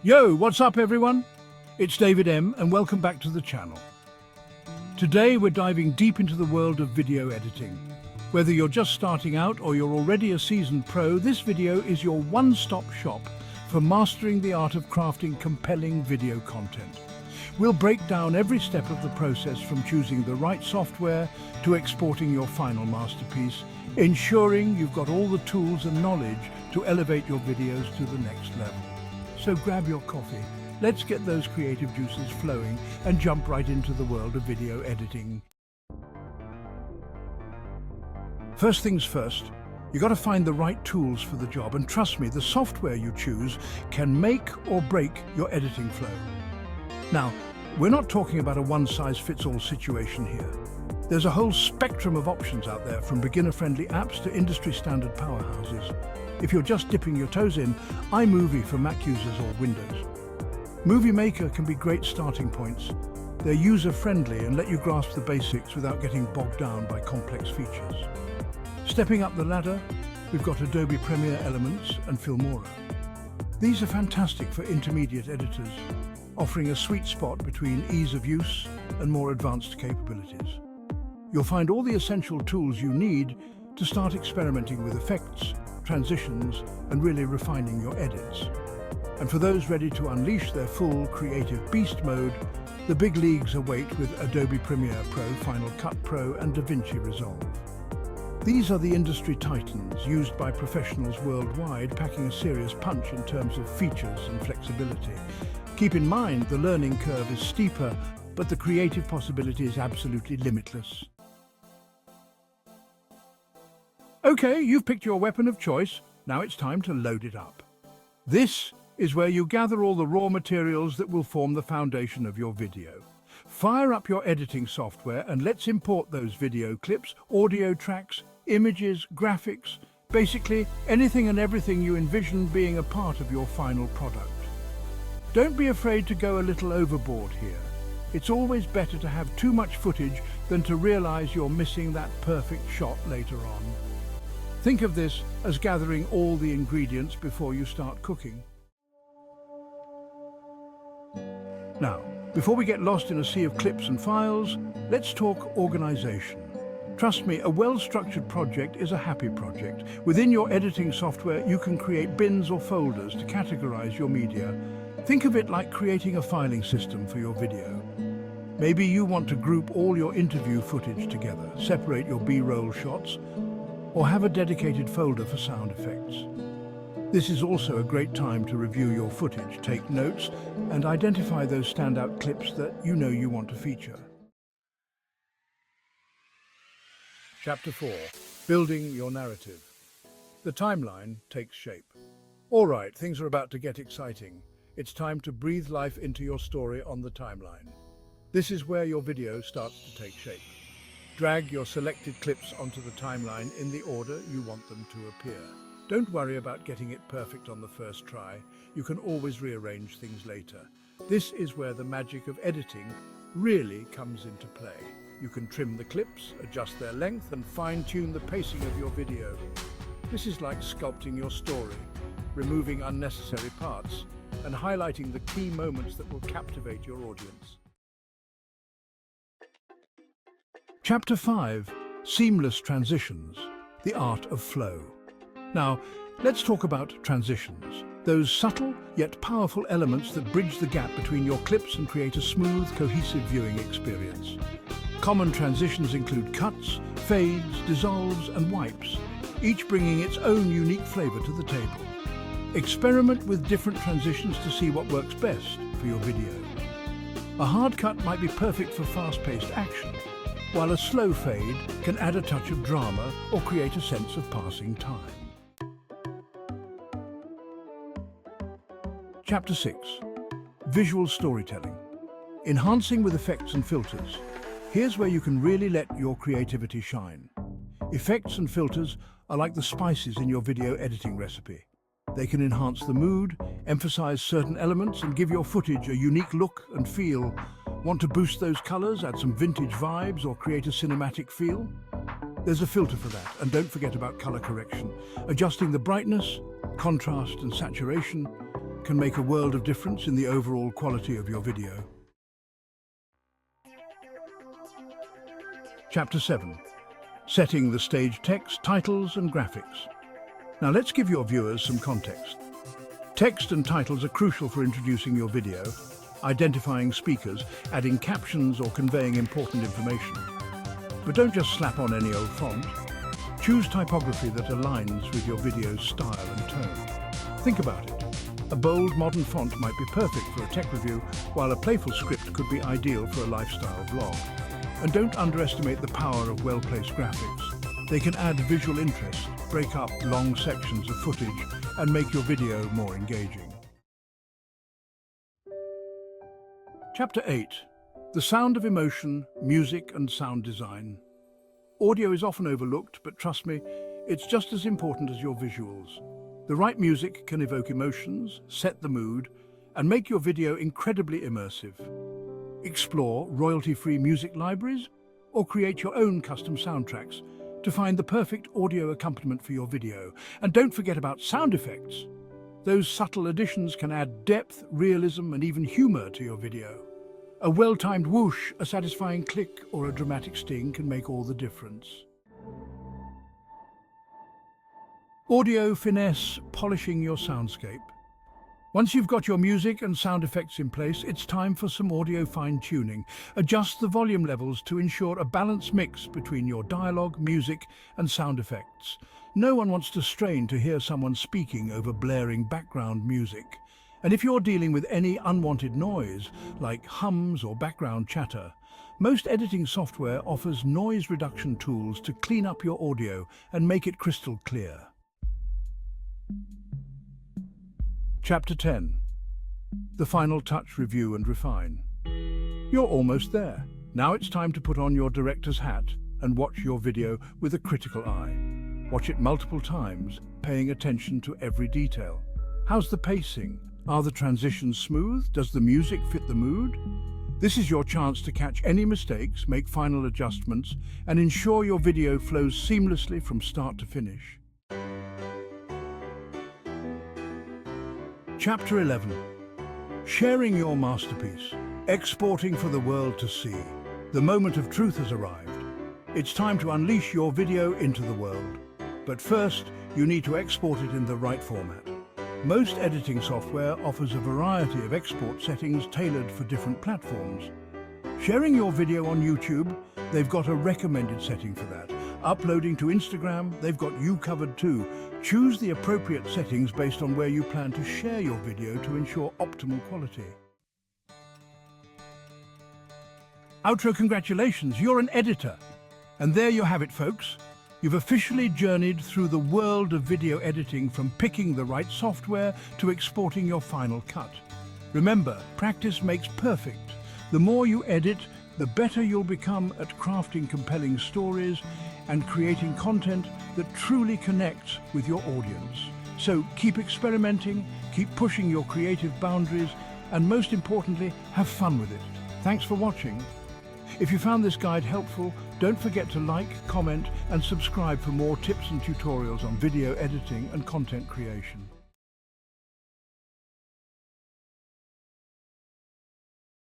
Yo, what's up everyone? It's David M and welcome back to the channel. Today we're diving deep into the world of video editing. Whether you're just starting out or you're already a seasoned pro, this video is your one-stop shop for mastering the art of crafting compelling video content. We'll break down every step of the process from choosing the right software to exporting your final masterpiece, ensuring you've got all the tools and knowledge to elevate your videos to the next level. So grab your coffee, let's get those creative juices flowing and jump right into the world of video editing. First things first, you got to find the right tools for the job, and trust me, the software you choose can make or break your editing flow. Now, we're not talking about a one-size-fits-all situation here. There's a whole spectrum of options out there, from beginner-friendly apps to industry-standard powerhouses. If you're just dipping your toes in, iMovie for Mac users or Windows. Movie Maker can be great starting points. They're user-friendly and let you grasp the basics without getting bogged down by complex features. Stepping up the ladder, we've got Adobe Premiere Elements and Filmora. These are fantastic for intermediate editors, offering a sweet spot between ease of use and more advanced capabilities. You'll find all the essential tools you need to start experimenting with effects, transitions, and really refining your edits. And for those ready to unleash their full creative beast mode, the big leagues await with Adobe Premiere Pro, Final Cut Pro, and DaVinci Resolve. These are the industry titans used by professionals worldwide, packing a serious punch in terms of features and flexibility. Keep in mind, the learning curve is steeper, but the creative possibility is absolutely limitless. Okay, you've picked your weapon of choice. Now it's time to load it up. This is where you gather all the raw materials that will form the foundation of your video. Fire up your editing software and let's import those video clips, audio tracks, images, graphics, basically anything and everything you envision being a part of your final product. Don't be afraid to go a little overboard here. It's always better to have too much footage than to realize you're missing that perfect shot later on. Think of this as gathering all the ingredients before you start cooking. Now, before we get lost in a sea of clips and files, let's talk organization. Trust me, a well-structured project is a happy project. Within your editing software, you can create bins or folders to categorize your media. Think of it like creating a filing system for your video. Maybe you want to group all your interview footage together, separate your B-roll shots, or have a dedicated folder for sound effects. This is also a great time to review your footage, take notes, and identify those standout clips that you want to feature. Chapter 4. Building your narrative. The timeline takes shape. All right, things are about to get exciting. It's time to breathe life into your story on the timeline. This is where your video starts to take shape. Drag your selected clips onto the timeline in the order you want them to appear. Don't worry about getting it perfect on the first try. You can always rearrange things later. This is where the magic of editing really comes into play. You can trim the clips, adjust their length, and fine-tune the pacing of your video. This is like sculpting your story, removing unnecessary parts, and highlighting the key moments that will captivate your audience. Chapter 5. Seamless Transitions. The Art of Flow. Now, let's talk about transitions. Those subtle yet powerful elements that bridge the gap between your clips and create a smooth, cohesive viewing experience. Common transitions include cuts, fades, dissolves, and wipes, each bringing its own unique flavor to the table. Experiment with different transitions to see what works best for your video. A hard cut might be perfect for fast-paced action, while a slow fade can add a touch of drama or create a sense of passing time. Chapter 6. Visual Storytelling. Enhancing with effects and filters. Here's where you can really let your creativity shine. Effects and filters are like the spices in your video editing recipe. They can enhance the mood, emphasize certain elements, and give your footage a unique look and feel. Want to boost those colors, add some vintage vibes, or create a cinematic feel? There's a filter for that, and don't forget about color correction. Adjusting the brightness, contrast, and saturation can make a world of difference in the overall quality of your video. Chapter 7. Setting the stage text, titles and graphics. Now let's give your viewers some context. Text and titles are crucial for introducing your video, identifying speakers, adding captions or conveying important information. But don't just slap on any old font. Choose typography that aligns with your video's style and tone. Think about it. A bold, modern font might be perfect for a tech review, while a playful script could be ideal for a lifestyle vlog. And don't underestimate the power of well-placed graphics. They can add visual interest, break up long sections of footage, and make your video more engaging. Chapter 8. The sound of emotion, music and sound design. Audio is often overlooked, but trust me, it's just as important as your visuals. The right music can evoke emotions, set the mood, and make your video incredibly immersive. Explore royalty-free music libraries or create your own custom soundtracks to find the perfect audio accompaniment for your video. And don't forget about sound effects. Those subtle additions can add depth, realism, and even humor to your video. A well-timed whoosh, a satisfying click, or a dramatic sting can make all the difference. Audio finesse, polishing your soundscape. Once you've got your music and sound effects in place, it's time for some audio fine-tuning. Adjust the volume levels to ensure a balanced mix between your dialogue, music, and sound effects. No one wants to strain to hear someone speaking over blaring background music. And if you're dealing with any unwanted noise, like hums or background chatter, most editing software offers noise reduction tools to clean up your audio and make it crystal clear. Chapter 10. The final touch, review and refine. You're almost there. Now it's time to put on your director's hat and watch your video with a critical eye. Watch it multiple times, paying attention to every detail. How's the pacing? Are the transitions smooth? Does the music fit the mood? This is your chance to catch any mistakes, make final adjustments, and ensure your video flows seamlessly from start to finish. Chapter 11. Sharing your masterpiece. Exporting for the world to see. The moment of truth has arrived. It's time to unleash your video into the world. But first, you need to export it in the right format. Most editing software offers a variety of export settings tailored for different platforms. Sharing your video on YouTube, they've got a recommended setting for that. Uploading to Instagram, they've got you covered too. Choose the appropriate settings based on where you plan to share your video to ensure optimal quality. Outro, congratulations, you're an editor. And there you have it, folks. You've officially journeyed through the world of video editing, from picking the right software to exporting your final cut. Remember, practice makes perfect. The more you edit, the better you'll become at crafting compelling stories and creating content that truly connects with your audience. So keep experimenting, keep pushing your creative boundaries, and most importantly, have fun with it. Thanks for watching. If you found this guide helpful, don't forget to like, comment, and subscribe for more tips and tutorials on video editing and content creation.